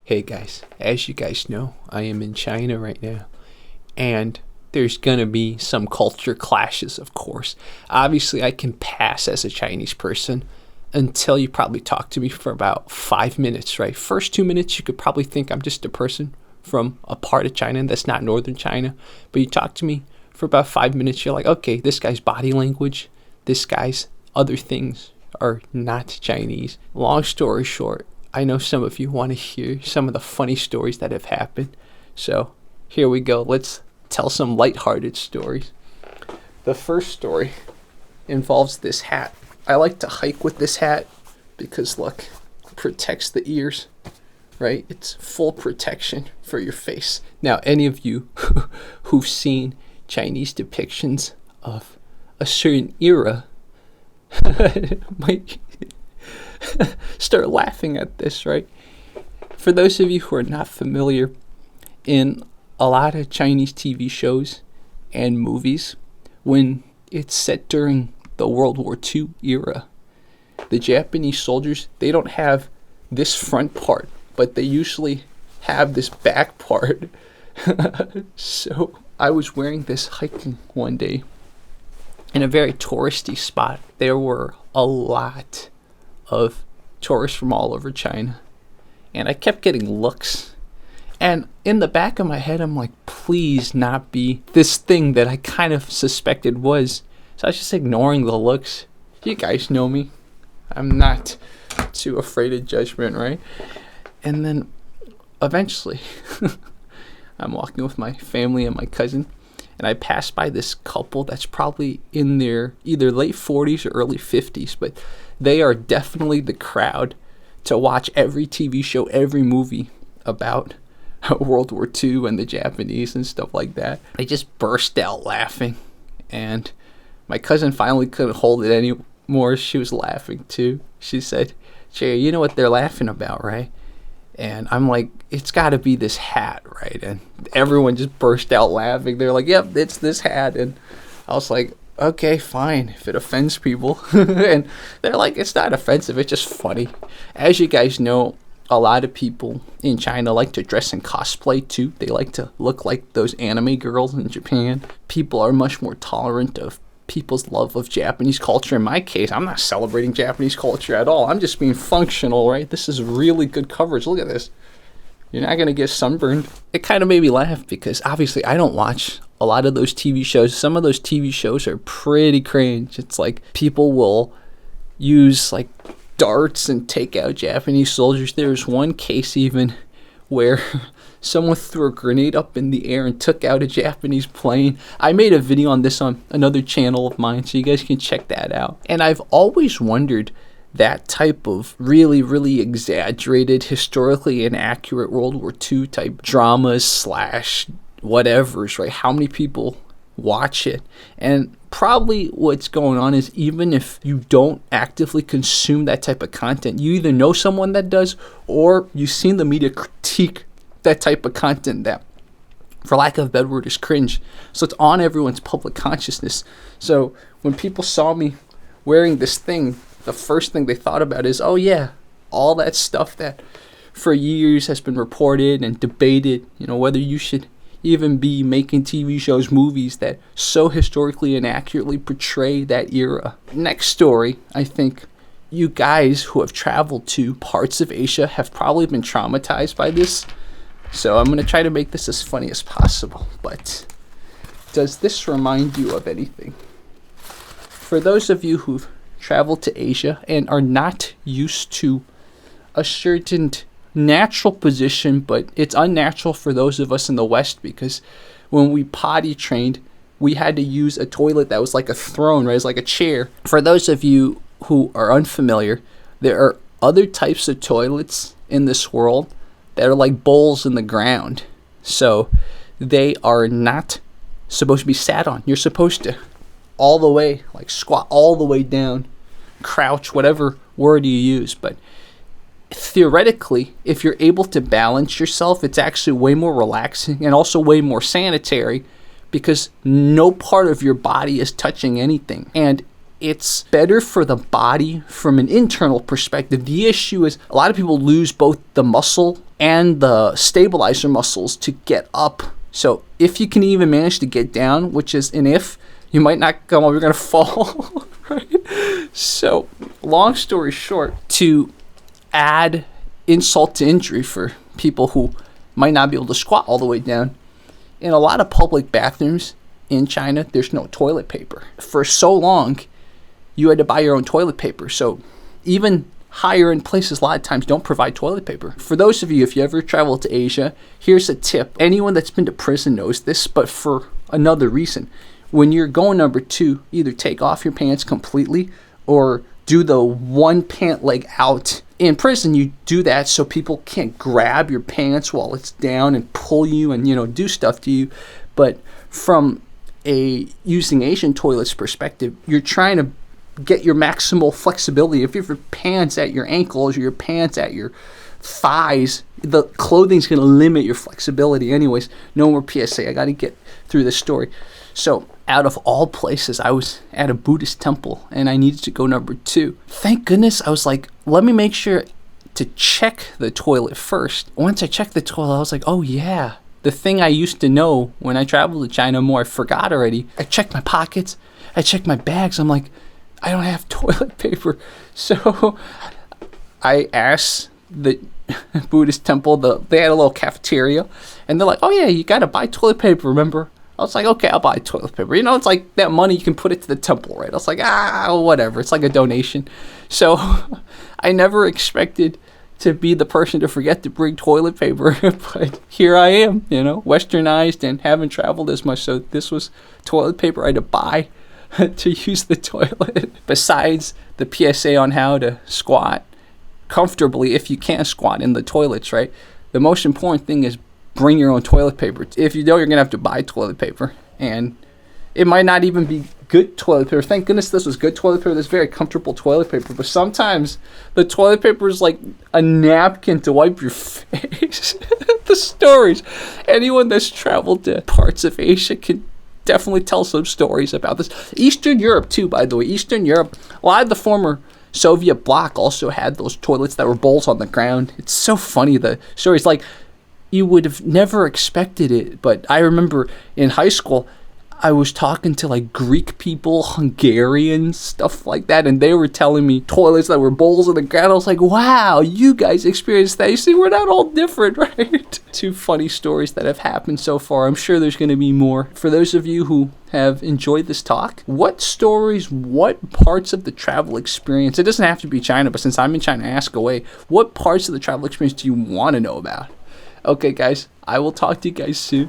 Hey guys, as you guys know, I am in China right now, and there's gonna be some culture clashes, of course. Obviously, I can pass as a Chinese person until you probably talk to me for about 5 minutes, right? First 2 minutes, you could probably think I'm just a person from a part of China that's not northern China, but you talk to me for about 5 minutes, you're like, okay, this guy's body language, this guy's other things are not Chinese. Long story short, I know some of you want to hear some of the funny stories that have happened. So here we go. Let's tell some lighthearted stories. The first story involves this hat. I like to hike with this hat because, look, it protects the ears, right? It's full protection for your face. Now, any of you who've seen Chinese depictions of a certain era might start laughing at this, right? For those of you who are not familiar, in a lot of Chinese TV shows and movies, when it's set during the World War II era, the Japanese soldiers, they don't have this front part, but they usually have this back part. So I was wearing this hiking one day in a very touristy spot. There were a lot of tourists from all over China, and I kept getting looks, and in the back of my head I'm like, please not be this thing that I kind of suspected was. So I was just ignoring the looks. You guys know me, I'm not too afraid of judgment, right? And then eventually I'm walking with my family and my cousin, and I passed by this couple that's probably in their either late 40s or early 50s, but they are definitely the crowd to watch every TV show, every movie about World War II and the Japanese and stuff like that. I just burst out laughing, and my cousin finally couldn't hold it anymore. She was laughing too. She said, "Jerry, you know what they're laughing about, right?" And I'm like, it's got to be this hat, right? And everyone just burst out laughing. They're like, yep, it's this hat. And I was like, okay, fine, if it offends people. And they're like, it's not offensive, it's just funny. As you guys know, a lot of people in China like to dress in cosplay too. They like to look like those anime girls in Japan. People are much more tolerant of people's love of Japanese culture. In my case, I'm not celebrating Japanese culture at all. I'm just being functional, right? This is really good coverage. Look at this. You're not going to get sunburned. It kind of made me laugh because obviously I don't watch a lot of those TV shows. Some of those TV shows are pretty cringe. It's like people will use like darts and take out Japanese soldiers. There's one case even where someone threw a grenade up in the air and took out a Japanese plane. I made a video on this on another channel of mine, so you guys can check that out. And I've always wondered that type of really, really exaggerated, historically inaccurate World War II type dramas slash whatevers, right? How many people watch it? And probably what's going on is, even if you don't actively consume that type of content, you either know someone that does, or you've seen the media critique that type of content that, for lack of a better word, is cringe. So it's on everyone's public consciousness. So when people saw me wearing this thing, the first thing they thought about is, oh yeah, all that stuff that for years has been reported and debated, whether you should even be making TV shows, movies that so historically inaccurately portray that era. Next story, I think you guys who have traveled to parts of Asia have probably been traumatized by this. So I'm going to try to make this as funny as possible. But does this remind you of anything? For those of you who've traveled to Asia and are not used to a certain natural position, but it's unnatural for those of us in the West, because when we potty trained, we had to use a toilet that was like a throne, right? It's like a chair. For those of you who are unfamiliar, there are other types of toilets in this world that are like bowls in the ground. So they are not supposed to be sat on. You're supposed to all the way, like squat all the way down, crouch, whatever word you use. But theoretically, if you're able to balance yourself, it's actually way more relaxing and also way more sanitary, because no part of your body is touching anything. And it's better for the body from an internal perspective. The issue is a lot of people lose both the muscle and the stabilizer muscles to get up. So if you can even manage to get down, which is an if, you might not come up, you're going to fall. Right? So long story short, to add insult to injury for people who might not be able to squat all the way down, in a lot of public bathrooms in China, there's no toilet paper. For so long, you had to buy your own toilet paper. So even higher end places a lot of times don't provide toilet paper. For those of you, if you ever travel to Asia, here's a tip. Anyone that's been to prison knows this, but for another reason. When you're going number 2, either take off your pants completely or do the one pant leg out. In prison, you do that so people can't grab your pants while it's down and pull you and, do stuff to you. But from a using Asian toilets perspective, you're trying to get your maximal flexibility. If your pants at your ankles or your pants at your thighs, the clothing's going to limit your flexibility anyways. No more PSA. I got to get through this story. So out of all places, I was at a Buddhist temple and I needed to go number 2. Thank goodness I was like, let me make sure to check the toilet first. Once I checked the toilet, I was like, oh yeah, the thing I used to know when I traveled to China more, I forgot already. I checked my pockets. I checked my bags. I'm like, I don't have toilet paper. So I asked the Buddhist temple, they had a little cafeteria, and they're like, oh yeah, you got to buy toilet paper, remember? I was like, okay, I'll buy toilet paper. It's like that money, you can put it to the temple, right? I was like, whatever. It's like a donation. So I never expected to be the person to forget to bring toilet paper, but here I am, westernized and haven't traveled as much. So this was toilet paper I had to buy to use the toilet. Besides the PSA on how to squat comfortably if you can't squat in the toilets, right? The most important thing is bring your own toilet paper. If you don't, you're going to have to buy toilet paper. And it might not even be good toilet paper. Thank goodness this was good toilet paper. This very comfortable toilet paper. But sometimes the toilet paper is like a napkin to wipe your face. The stories. Anyone that's traveled to parts of Asia can definitely tell some stories about this. Eastern Europe too, by the way. Eastern Europe, a lot of the former Soviet bloc also had those toilets that were bowls on the ground. It's so funny, the stories. Like, you would have never expected it, but I remember in high school, I was talking to like Greek people, Hungarians, stuff like that, and they were telling me toilets that were bowls on the ground. I was like, wow, you guys experienced that. You see, we're not all different, right? 2 funny stories that have happened so far. I'm sure there's going to be more. For those of you who have enjoyed this talk, what stories, what parts of the travel experience, it doesn't have to be China, but since I'm in China, ask away, what parts of the travel experience do you want to know about? Okay, guys, I will talk to you guys soon.